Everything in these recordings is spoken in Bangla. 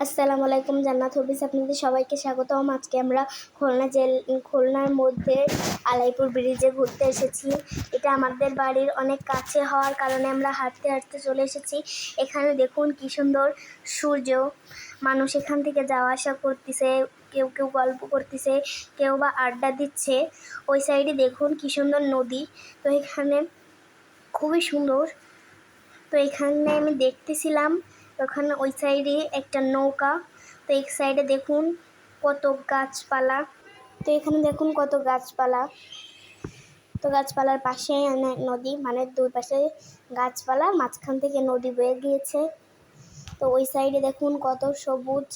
আসসালামু আলাইকুম, জান্নাত হবিস আপনাদের সবাইকে স্বাগতম। আজকে আমরা খুলনার মধ্যে আলাইপুর ব্রিজে ঘুরতে এসেছি। এটা আমাদের বাড়ির অনেক কাছে হওয়ার কারণে আমরা হাঁটতে হাঁটতে চলে এসেছি। এখানে দেখুন কি সুন্দর সূর্য, মানুষ এখান থেকে যাওয়া আসা করতেছে, কেউ কেউ গল্প করতেছে, কেউ বা আড্ডা দিচ্ছে। ওই সাইডে দেখুন কি সুন্দর নদী। তো এখানে খুবই সুন্দর। তো এখানে আমি দেখতেছিলাম, ওখানে ওই সাইডে একটা নৌকা। তো এক সাইডে দেখুন কত গাছপালা। তো এখানে দেখুন কত গাছপালা। তো গাছপালার পাশে নদী, মানে দুই পাশে গাছপালা, মাঝখান থেকে নদী বয়ে গিয়েছে। তো ওই সাইডে দেখুন কত সবুজ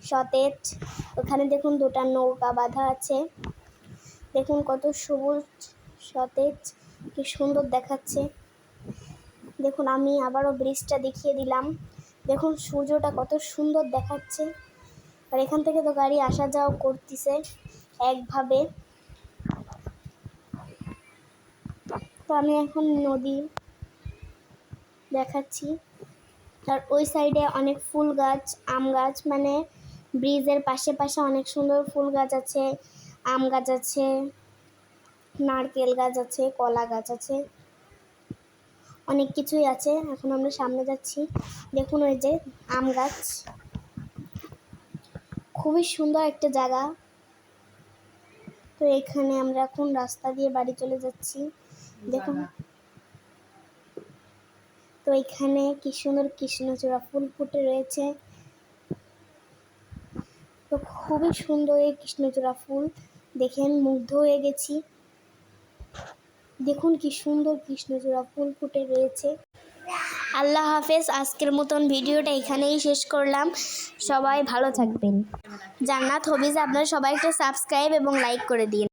সতেজ। ওখানে দেখুন দুটা নৌকা বাঁধা আছে। দেখুন কত সবুজ সতেজ, কি সুন্দর দেখাচ্ছে। দেখুন আমি আবারও ব্রিজটা দেখিয়ে দিলাম। দেখুন সূর্যটা কত সুন্দর দেখাচ্ছে। আর এখান থেকে তো গাড়ি আসা যাওয়া করতেছে একভাবে। তো আমি এখন নদী দেখাচ্ছি। আর ওই সাইডে অনেক ফুল গাছ, আম গাছ, মানে ব্রিজের পাশে পাশে অনেক সুন্দর ফুল গাছ আছে, আম গাছ আছে, নারকেল গাছ আছে, কলা গাছ আছে, অনেক কিছুই আছে। এখন আমরা সামনে যাচ্ছি। দেখুন ওই যে আম গাছ, খুবই সুন্দর একটা জায়গা। তো এখানে আমরা এখন রাস্তা দিয়ে বাড়ি চলে যাচ্ছি। দেখুন তো এখানে কি সুন্দর কৃষ্ণচূড়া ফুল ফুটে রয়েছে। তো খুবই সুন্দর এই কৃষ্ণচূড়া ফুল, দেখে আমি মুগ্ধ হয়ে গেছি। দেখুন কি সুন্দর কৃষ্ণচূড়া ফুল ফুটে রয়েছে। আল্লাহ হাফেজ। আজকের মতন ভিডিওটা এখানেই শেষ করলাম। সবাই ভালো থাকবেন। জান্নাত হবিজ আপনারা সবাই একটা সাবস্ক্রাইব এবং লাইক করে দিন।